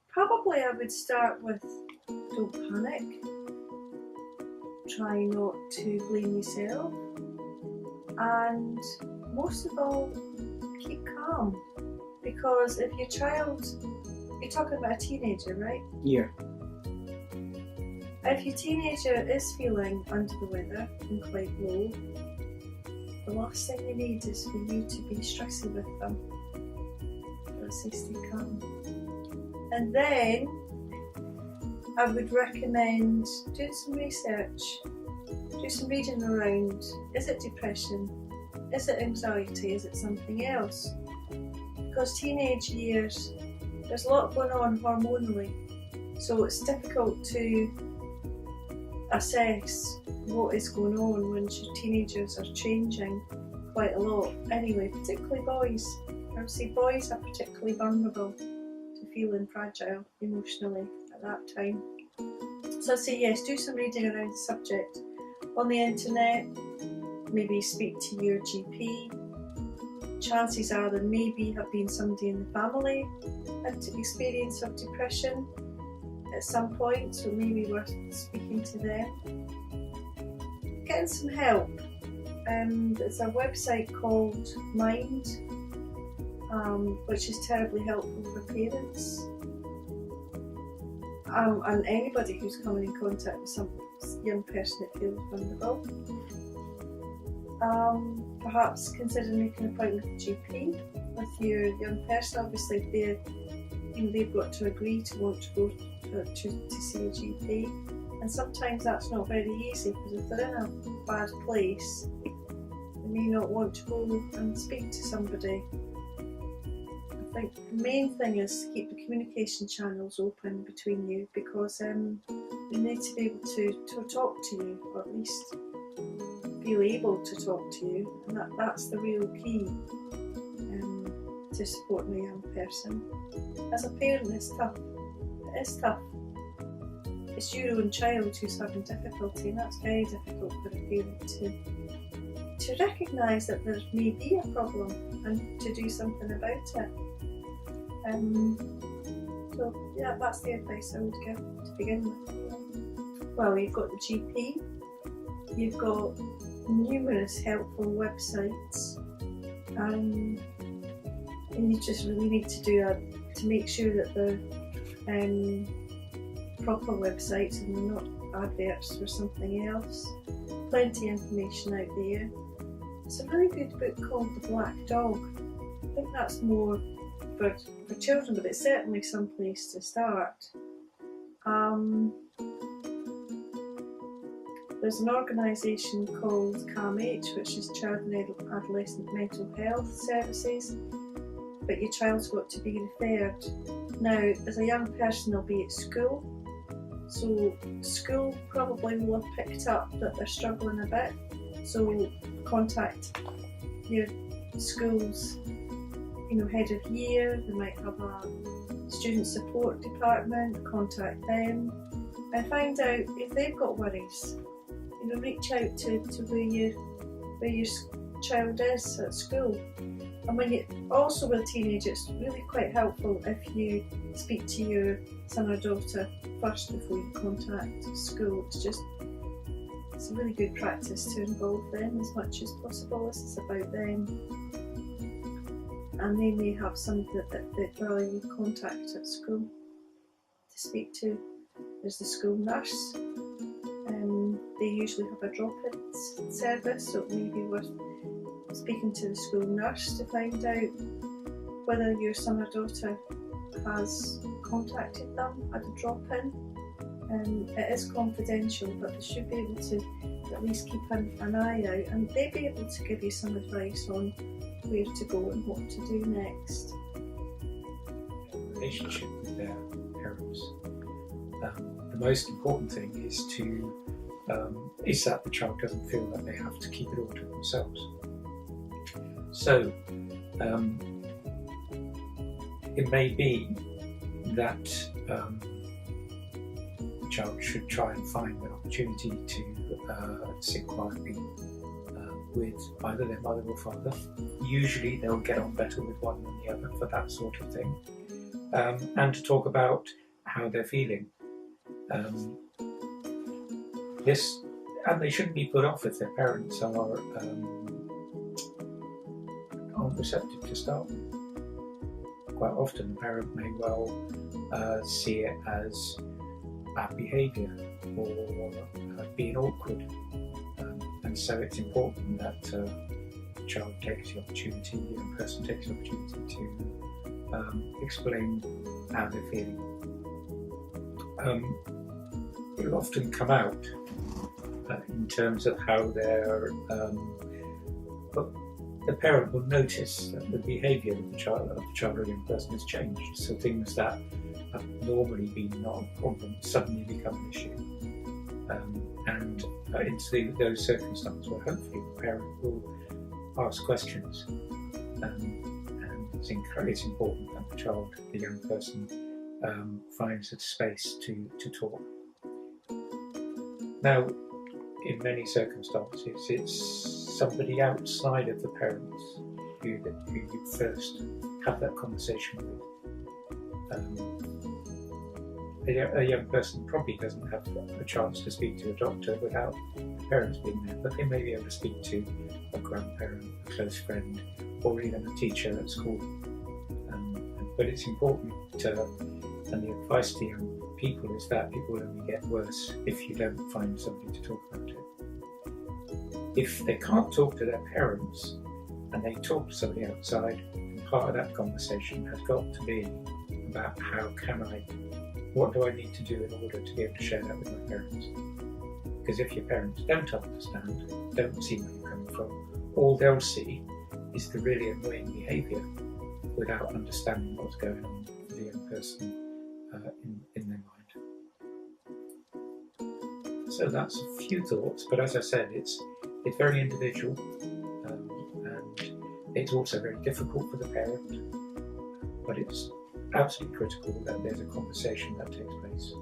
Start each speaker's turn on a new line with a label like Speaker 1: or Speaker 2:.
Speaker 1: Probably I would start with don't panic. Try not to blame yourself. And most of all, keep calm. Because if your child, you're talking about a teenager, right?
Speaker 2: Yeah.
Speaker 1: If your teenager is feeling under the weather and quite low, the last thing you need is for you to be stressy with them. Let's say stay calm. And then I would recommend doing some research, do some reading around. Is it depression? Is it anxiety? Is it something else? Because teenage years, there's a lot going on hormonally, so it's difficult to assess what is going on when teenagers are changing quite a lot. Anyway, particularly boys. I would say boys are particularly vulnerable to feeling fragile emotionally at that time. So I'd say yes, do some reading around the subject on the internet, maybe speak to your GP. Chances are there maybe have been somebody in the family had experience of depression at some point, so maybe worth speaking to them. Getting some help. There's a website called Mind, which is terribly helpful for parents and anybody who's coming in contact with some young person that feels vulnerable. Perhaps consider making an appointment with a GP with your young person. Obviously, they've got to agree to want to go to see a GP, and sometimes that's not very easy because if they're in a bad place, they may not want to go and speak to somebody. I think the main thing is to keep the communication channels open between you, because they need to be able to talk to you, or at least feel able to talk to you, and that's the real key to supporting a young person. As a parent, it's tough. It is tough. It's your own child who's having difficulty, and that's very difficult for a parent to recognise that there may be a problem and to do something about it. So yeah, that's the advice I would give to begin with. Well, you've got the GP, you've got numerous helpful websites, and you just really need to make sure that they're proper websites and they're not adverts for something else. Plenty of information out there. It's a really good book called The Black Dog. I think that's more for children, but it's certainly some place to start. There's an organisation called CAMH, which is Child and Adolescent Mental Health Services, but your child's got to be referred. Now, as a young person, they'll be at school, so school probably will have picked up that they're struggling a bit, so contact your school's head of year. They might have a student support department. Contact them and find out if they've got worries. Reach out to where your child is at school. And when you also with a teenager, it's really quite helpful if you speak to your son or daughter first before you contact school. It's a really good practice to involve them as much as possible. This is about them, and they may have something that they'd rather you contact at school to speak to. There's the school nurse. They usually have a drop-in service, so it may be worth speaking to the school nurse to find out whether your son or daughter has contacted them at a drop-in. It is confidential, but they should be able to at least keep an eye out, and they'll be able to give you some advice on where to go and what to do next.
Speaker 3: Relationship with their parents. The most important thing is that the child doesn't feel that they have to keep it all to themselves. So it may be that the child should try and find an opportunity to sit quietly with either their mother or father. Usually they'll get on better with one than the other for that sort of thing. and to talk about how they're feeling. And they shouldn't be put off if their parents aren't receptive to start with. Quite often the parent may well see it as bad behaviour or being awkward, and so it's important that the child takes the opportunity, the young person takes the opportunity to explain how they're feeling. It will often come out in terms of how the parent will notice that the behaviour of the child or young person has changed. So things that have normally been not a problem suddenly become an issue. And it's those circumstances where hopefully the parent will ask questions. And it's important that the child, the young person, finds a space to talk. Now, in many circumstances, it's somebody outside of the parents who you first have that conversation with. A young person probably doesn't have a chance to speak to a doctor without parents being there, but they may be able to speak to a grandparent, a close friend, or even a teacher at school. But it's important and the advice to young people is that it will only get worse if you don't find somebody to talk about it. If they can't talk to their parents and they talk to somebody outside, part of that conversation has got to be about what do I need to do in order to be able to share that with my parents? Because if your parents don't understand, don't see where you're coming from, all they'll see is the really annoying behaviour without understanding what's going on for the young person in their mind. So that's a few thoughts, but as I said, it's very individual, and it's also very difficult for the parent, but it's absolutely critical that there's a conversation that takes place.